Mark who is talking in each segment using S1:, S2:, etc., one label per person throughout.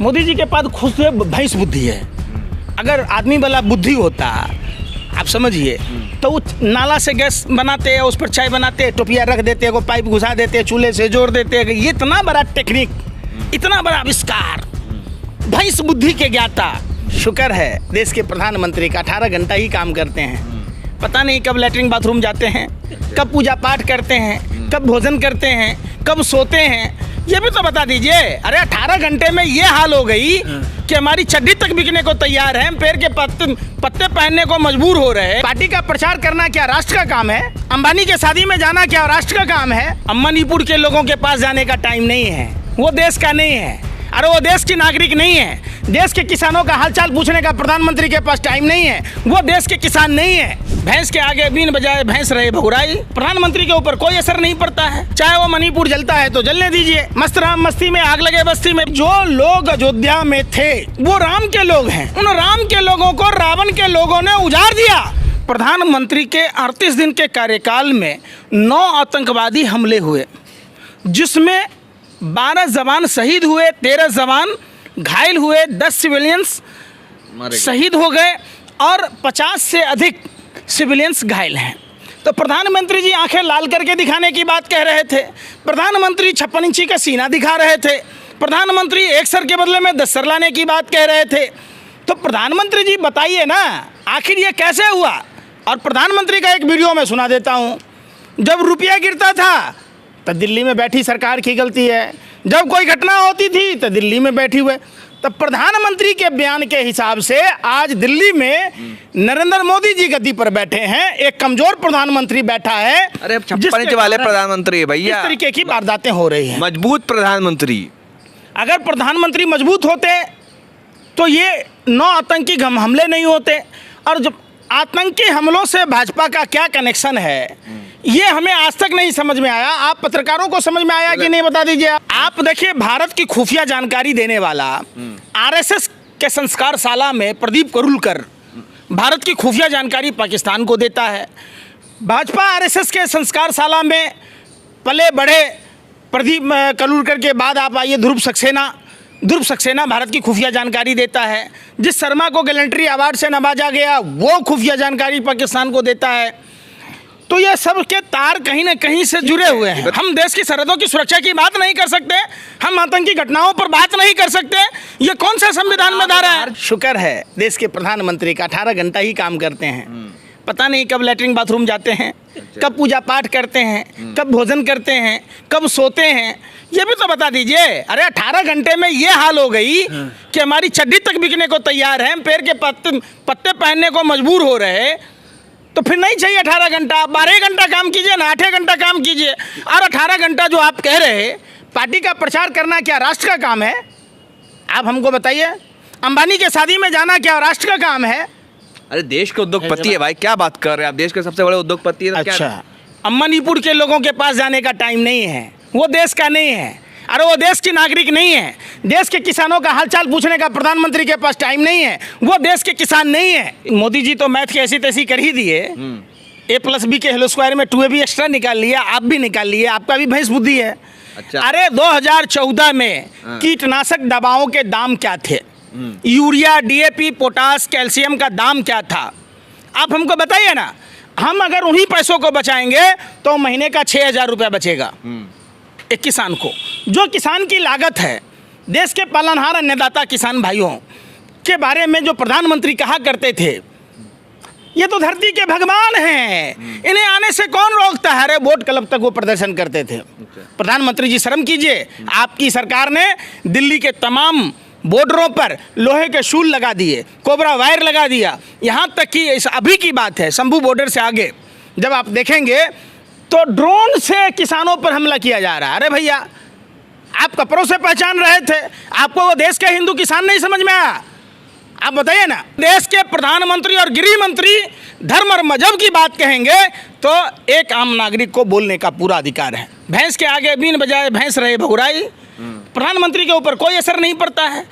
S1: मोदी जी के पास खुद से भैंस बुद्धि है। अगर आदमी वाला बुद्धि होता, आप समझिए, तो वो नाला से गैस बनाते हैं, उस पर चाय बनाते, टोपिया रख देते, को पाइप घुसा देते, चूल्हे से जोड़ देते। ये इतना बड़ा टेक्निक, इतना बड़ा आविष्कार, भैंस बुद्धि के ज्ञाता। शुक्र है देश के प्रधानमंत्री का 18 घंटा ही काम करते हैं। पता नहीं कब लैट्रिन बाथरूम जाते हैं, कब पूजा पाठ करते हैं, कब भोजन करते हैं, कब सोते हैं, ये भी तो बता दीजिए। अरे 18 घंटे में ये हाल हो गई कि हमारी चड्डी तक बिकने को तैयार है, हम पैर के पत्ते पहनने को मजबूर हो रहे हैं। पार्टी का प्रचार करना क्या राष्ट्र का काम है? अंबानी के शादी में जाना क्या राष्ट्र का काम है? मणिपुर के लोगों के पास जाने का टाइम नहीं है, वो देश का नहीं है। अरे वो देश की नागरिक नहीं है। देश के किसानों का हालचाल पूछने का प्रधानमंत्री के पास टाइम नहीं है, वो देश के किसान नहीं है। भैंस के आगे बीन बजाए भैंस रहे भगुराई। प्रधानमंत्री के ऊपर कोई असर नहीं पड़ता है, चाहे वो मणिपुर जलता है तो जलने दीजिए। मस्त राम मस्ती में आग लगे बस्ती में। जो लोग अयोध्या में थे वो राम के लोग हैं, उन राम के लोगों को रावण के लोगों ने उजाड़ दिया। प्रधानमंत्री के 38 दिन के कार्यकाल में 9 आतंकवादी हमले हुए, जिसमें 12 जवान शहीद हुए, 13 जवान घायल हुए, 10 सिविलियंस शहीद हो गए और 50 से अधिक सिविलियंस घायल हैं। तो प्रधानमंत्री जी आंखें लाल करके दिखाने की बात कह रहे थे, प्रधानमंत्री 56 इंची का सीना दिखा रहे थे, प्रधानमंत्री 1 सर के बदले में 10 सर लाने की बात कह रहे थे। तो प्रधानमंत्री जी बताइए ना, आखिर ये कैसे हुआ? और प्रधानमंत्री का एक वीडियो मैं सुना देता हूँ। जब रुपया गिरता था तो दिल्ली में बैठी सरकार की गलती है, जब कोई घटना होती थी तो दिल्ली में बैठी हुए। तो प्रधानमंत्री के बयान के हिसाब से आज दिल्ली में नरेंद्र मोदी जी गद्दी पर बैठे हैं, एक कमजोर प्रधानमंत्री बैठा है।
S2: अरे 56 इंच वाले प्रधानमंत्री भैया,
S1: इस तरीके की वारदातें हो रही हैं।
S2: मजबूत प्रधानमंत्री,
S1: अगर प्रधानमंत्री मजबूत होते तो ये 9 आतंकी हमले नहीं होते। और जब आतंकी हमलों से भाजपा का क्या कनेक्शन है, ये हमें आज तक नहीं समझ में आया। आप पत्रकारों को समझ में आया कि नहीं, बता दीजिए। आप देखिए, भारत की खुफिया जानकारी देने वाला आरएसएस के संस्कार शाला में प्रदीप करूलकर भारत की खुफिया जानकारी पाकिस्तान को देता है। भाजपा आरएसएस के संस्कार शाला में पले बढ़े प्रदीप करूलकर के बाद आप आइए ध्रुव सक्सेना भारत की खुफिया जानकारी देता है। जिस शर्मा को गैलेंट्री अवार्ड से नवाजा गया वो खुफिया जानकारी पाकिस्तान को देता है। तो ये सब के तार कहीं ना कहीं से जुड़े हुए हैं। हम देश की सरहदों की सुरक्षा की बात नहीं कर सकते, हम आतंकी घटनाओं पर बात नहीं कर सकते। ये कौन सा संविधान में धारा है? शुक्र है देश के प्रधानमंत्री का 18 घंटा ही काम करते हैं। पता नहीं कब लैट्रिन बाथरूम जाते हैं, कब पूजा पाठ करते हैं, कब भोजन करते हैं, कब सोते हैं, ये भी तो बता दीजिए। अरे 18 घंटे में ये हाल हो गई कि हमारी चड्डी तक बिकने को तैयार है, हम पैर के पत्ते पहनने को मजबूर हो रहे हैं। तो फिर नहीं चाहिए 18 घंटा, 12 घंटा काम कीजिए ना, 8 घंटा काम कीजिए। और 18 घंटा जो आप कह रहे हैं, पार्टी का प्रचार करना क्या राष्ट्र का काम है? आप हमको बताइए। अंबानी के शादी में जाना क्या राष्ट्र का काम है?
S2: अरे देश के उद्योगपति है भाई, क्या बात कर रहे हैं आप? देश के सबसे बड़े उद्योगपति है।
S1: अच्छा, मणिपुर के लोगों के पास जाने का टाइम नहीं है, वो देश का नहीं है। अरे वो देश की नागरिक नहीं है। देश के किसानों का हालचाल पूछने का प्रधानमंत्री के पास टाइम नहीं है, वो देश के किसान नहीं है। मोदी जी तो मैथ की ऐसी तैसी कर ही दिए, A+B के होल स्क्वायर में 2A भी एक्स्ट्रा निकाल लिया, आप भी निकाल लिए, आपका भी भैंस बुद्धि है।
S2: अच्छा।
S1: अरे 2014 में कीटनाशक दवाओं के दाम क्या थे, यूरिया, DAP, पोटास, कैल्शियम का दाम क्या था, आप हमको बताइए ना। हम अगर उन्हीं पैसों को बचाएंगे तो महीने का 6,000 रुपया बचेगा एक किसान को। जो किसान की लागत है, देश के पालनहार अन्नदाता किसान भाइयों के बारे में जो प्रधानमंत्री कहा करते थे, ये तो धरती के भगवान हैं, इन्हें आने से कौन रोकता है? अरे वोट क्लब तक वो प्रदर्शन करते थे। प्रधानमंत्री जी शर्म कीजिए, आपकी सरकार ने दिल्ली के तमाम बॉर्डरों पर लोहे के शूल लगा दिए, कोबरा वायर लगा दिया। यहाँ तक कि इस अभी की बात है, शंभू बॉर्डर से आगे जब आप देखेंगे तो ड्रोन से किसानों पर हमला किया जा रहा है। अरे भैया, आप कपड़ों से पहचान रहे थे, आपको वो देश के हिंदू किसान नहीं समझ में आया? आप बताइए ना। देश के प्रधानमंत्री और गृह मंत्री धर्म और मजहब की बात कहेंगे तो एक आम नागरिक को बोलने का पूरा अधिकार है। भैंस के आगे बीन बजाए भैंस रहे भगुराई। प्रधानमंत्री के ऊपर कोई असर नहीं पड़ता है,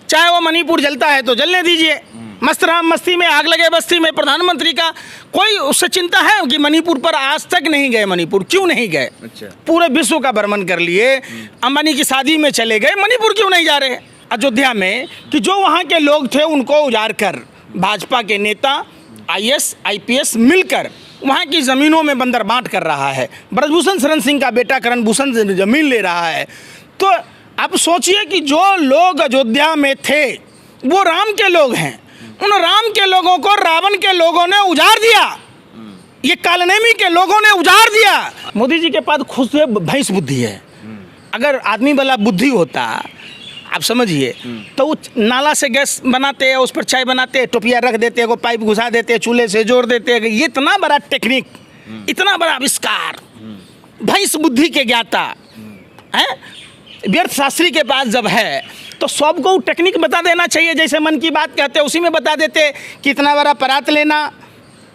S1: चाहे वो मणिपुर जलता है तो जलने दीजिए। मस्त राम मस्ती में आग लगे बस्ती में। प्रधानमंत्री का कोई उससे चिंता है कि मणिपुर पर आज तक नहीं गए? मणिपुर क्यों नहीं गए? पूरे विश्व का भ्रमण कर लिए, अंबानी की शादी में चले गए, मणिपुर क्यों नहीं जा रहे? अयोध्या में कि जो वहाँ के लोग थे उनको उजाड़ कर भाजपा के नेता आईएएस आईपीएस मिलकर वहाँ की ज़मीनों में बंदर बांट कर रहा है। ब्रजभूषण शरण सिंह का बेटा करण भूषण से ज़मीन ले रहा है। तो आप सोचिए कि जो लोग अयोध्या में थे वो राम के लोग हैं, उन राम के लोगों को रावण के लोगों ने उजाड़ दिया, ये कालनेमी के लोगों ने उजाड़ दिया। मोदी जी के पास खुद से भैंस बुद्धि है। अगर आदमी वाला बुद्धि होता, आप समझिए, तो वो नाला से गैस बनाते हैं, उस पर चाय बनाते, टोपिया रख देते, को पाइप घुसा देते, चूल्हे से जोड़ देते। ये इतना बड़ा टेक्निक, इतना बड़ा आविष्कार, भैंस बुद्धि के ज्ञाता है व्यर्थ शास्त्री के पास जब है तो सबको टेक्निक बता देना चाहिए। जैसे मन की बात कहते हैं उसी में बता देते कि इतना बड़ा परात लेना,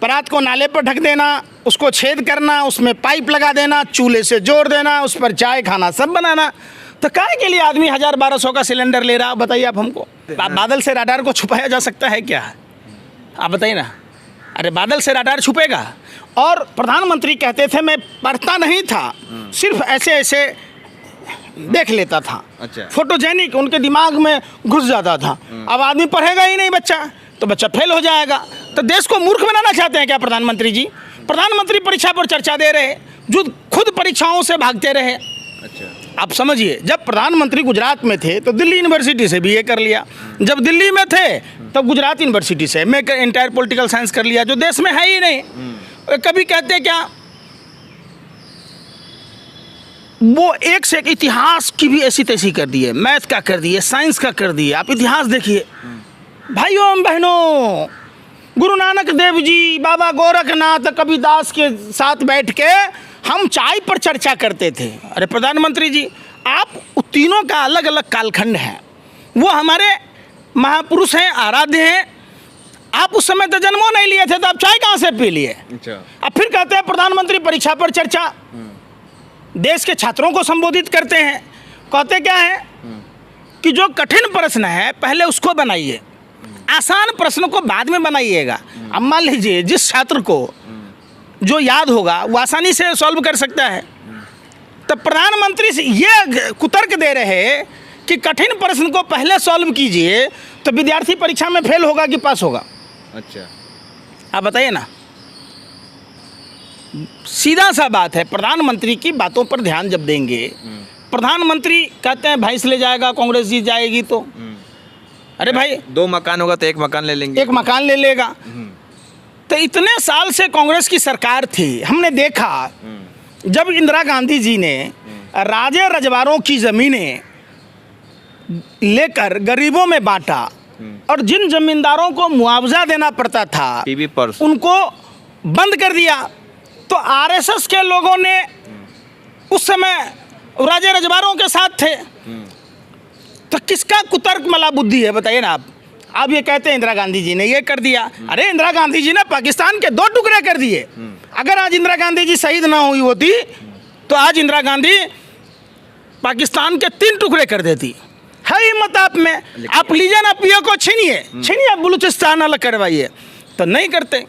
S1: परात को नाले पर ढक देना, उसको छेद करना, उसमें पाइप लगा देना, चूल्हे से जोड़ देना, उस पर चाय खाना सब बनाना। तो काहे के लिए आदमी 1000-1200 का सिलेंडर ले रहा, बताइए आप हमको। बादल से राडार को छुपाया जा सकता है क्या? आप बताइए ना। अरे बादल से राडार छुपेगा? और प्रधानमंत्री कहते थे मैं पढ़ता नहीं था, सिर्फ ऐसे ऐसे देख लेता था।
S2: अच्छा।
S1: फोटोजेनिक उनके दिमाग में घुस जाता था। अब आदमी पढ़ेगा ही नहीं बच्चा, तो बच्चा फेल हो जाएगा। तो देश को मूर्ख बनाना चाहते हैं क्या प्रधानमंत्री जी? प्रधानमंत्री परीक्षा पर चर्चा दे रहे, जो खुद परीक्षाओं से भागते रहे।
S2: अच्छा।
S1: आप समझिए, जब प्रधानमंत्री गुजरात में थे तो दिल्ली यूनिवर्सिटी से बीए कर लिया, जब दिल्ली में थे तब गुजरात यूनिवर्सिटी से मैं इंटायर पॉलिटिकल साइंस कर लिया, जो देश में है ही नहीं। कभी कहते क्या वो एक से एक इतिहास की भी ऐसी तैसी कर दी है, मैथ का कर दिए, साइंस का कर दिए। आप इतिहास देखिए भाइयों एवं बहनों, गुरु नानक देव जी, बाबा गोरखनाथ, कबीरदास के साथ बैठ के हम चाय पर चर्चा करते थे। अरे प्रधानमंत्री जी, आप तीनों का अलग अलग कालखंड है, वो हमारे महापुरुष हैं, आराध्य हैं। आप उस समय तो जन्मों नहीं लिए थे, तो आप चाय कहाँ से पी लिए?
S2: अच्छा।
S1: अब फिर कहते हैं प्रधानमंत्री परीक्षा पर चर्चा, देश के छात्रों को संबोधित करते हैं। कहते क्या है कि जो कठिन प्रश्न है पहले उसको बनाइए, आसान प्रश्न को बाद में बनाइएगा। अब मान लीजिए जिस छात्र को जो याद होगा वो आसानी से सॉल्व कर सकता है, तो प्रधानमंत्री से ये कुतर्क दे रहे कि कठिन प्रश्न को पहले सॉल्व कीजिए तो विद्यार्थी परीक्षा में फेल होगा कि पास होगा?
S2: अच्छा।
S1: आप बताइए ना। सीधा सा बात है, प्रधानमंत्री की बातों पर ध्यान जब देंगे, प्रधानमंत्री कहते हैं भैंस ले जाएगा कांग्रेस जीत जाएगी, तो अरे भाई
S2: 2 मकान होगा तो 1 मकान ले लेंगे,
S1: 1 मकान ले लेगा। तो इतने साल से कांग्रेस की सरकार थी, हमने देखा जब इंदिरा गांधी जी ने राजे रजवाड़ों की ज़मीनें लेकर गरीबों में बांटा और जिन जमींदारों को मुआवजा देना पड़ता था
S2: टीवी पर
S1: उनको बंद कर दिया, तो आरएसएस के लोगों ने उस समय राजे रजवाड़ों के साथ थे। तो किसका कुतर्क मला बुद्धि है बताइए ना आप। अब ये कहते हैं इंदिरा गांधी जी ने ये कर दिया। अरे इंदिरा गांधी जी ने पाकिस्तान के 2 टुकड़े कर दिए। अगर आज इंदिरा गांधी जी शहीद ना हुई होती तो आज इंदिरा गांधी पाकिस्तान के 3 टुकड़े कर देती। है हिम्मत आप में, आप लीजिए ना, पियो को छीनिए, बलूचिस्तान अलग करवाइए, तो नहीं करते।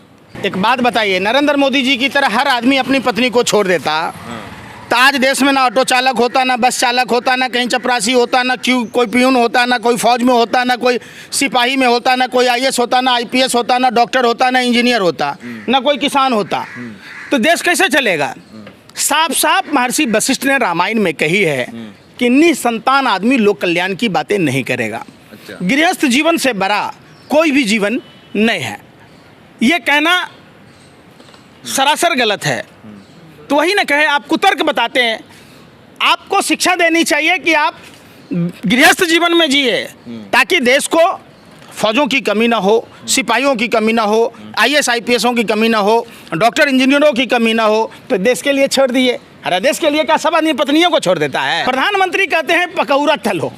S1: एक बात बताइए, नरेंद्र मोदी जी की तरह हर आदमी अपनी पत्नी को छोड़ देता तो आज देश में ना ऑटो चालक होता, ना बस चालक होता, ना कहीं चपरासी होता, ना कोई पियून होता, ना कोई फौज में होता, ना कोई सिपाही में होता, ना कोई आईएएस होता, ना आईपीएस होता, ना डॉक्टर होता, ना इंजीनियर होता, ना कोई किसान होता। तो देश कैसे चलेगा? साफ साफ महर्षि वशिष्ठ ने रामायण में कही है कि निसंतान आदमी लोक कल्याण की बातें नहीं करेगा।
S2: अच्छा।
S1: गृहस्थ जीवन से बड़ा कोई भी जीवन नहीं है, ये कहना सरासर गलत है। तो वही ना कहे, आप कुतर्क बताते हैं। आपको शिक्षा देनी चाहिए कि आप गृहस्थ जीवन में जिए ताकि देश को फौजों की कमी ना हो, सिपाहियों की कमी ना हो, आईएएस आईपीएसों की कमी ना हो, डॉक्टर इंजीनियरों की कमी ना हो, तो देश के लिए छोड़ दिए। अरे देश के लिए क्या सब आदमी पत्नियों को छोड़ देता है? प्रधानमंत्री कहते हैं पकौड़ा तलो।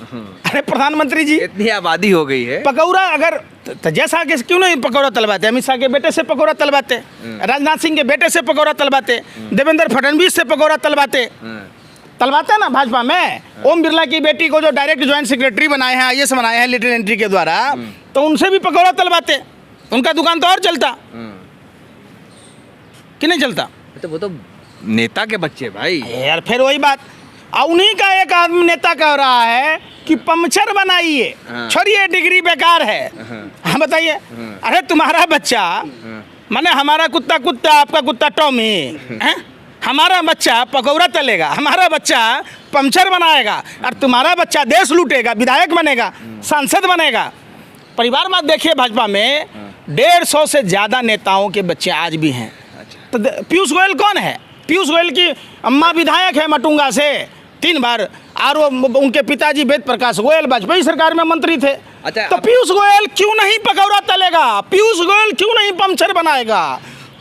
S1: अरे प्रधानमंत्री जी,
S2: इतनी आबादी हो गई है,
S1: पकौड़ा अगर तो जैसा कि क्यों नहीं पकौड़ा तलवाते? अमित शाह के बेटे से पकौड़ा तलवाते, राजनाथ सिंह के बेटे से पकौड़ा तलवाते, देवेंद्र फडणवीस से पकौड़ा तलवाते ना भाजपा में। ओम बिरला की बेटी को जो डायरेक्ट ज्वाइंट सेक्रेटरी बनाए हैं, आईएएस बनाए हैं लिटिल एंट्री के द्वारा, तो उनसे भी पकौड़ा तलवाते। उनका दुकान तो और चलता कि नहीं चलता?
S2: तो वो तो नेता के बच्चे भाई।
S1: यार फिर वही बात, और उन्हीं का एक आदमी नेता कह रहा है कि पंचर बनाइए,
S2: हाँ।
S1: छोड़िए डिग्री बेकार है। हाँ बताइए, अरे तुम्हारा बच्चा माने हमारा कुत्ता कुत्ता, आपका कुत्ता टॉमी हैं? हमारा बच्चा पकौड़ा तलेगा, हमारा बच्चा पंचर बनाएगा, और तुम्हारा बच्चा देश लूटेगा, विधायक बनेगा, सांसद बनेगा। परिवार में देखिए भाजपा में 150 से ज़्यादा नेताओं के बच्चे आज भी हैं। तो पीयूष गोयल कौन है? पीयूष गोयल की अम्मा विधायक है मटुंगा से 3 बार, और वो उनके पिताजी वेद प्रकाश गोयल वाजपेयी सरकार में मंत्री थे।
S2: अच्छा,
S1: तो पीयूष गोयल क्यों नहीं पकौड़ा तलेगा? पीयूष गोयल क्यों नहीं पंचर बनाएगा?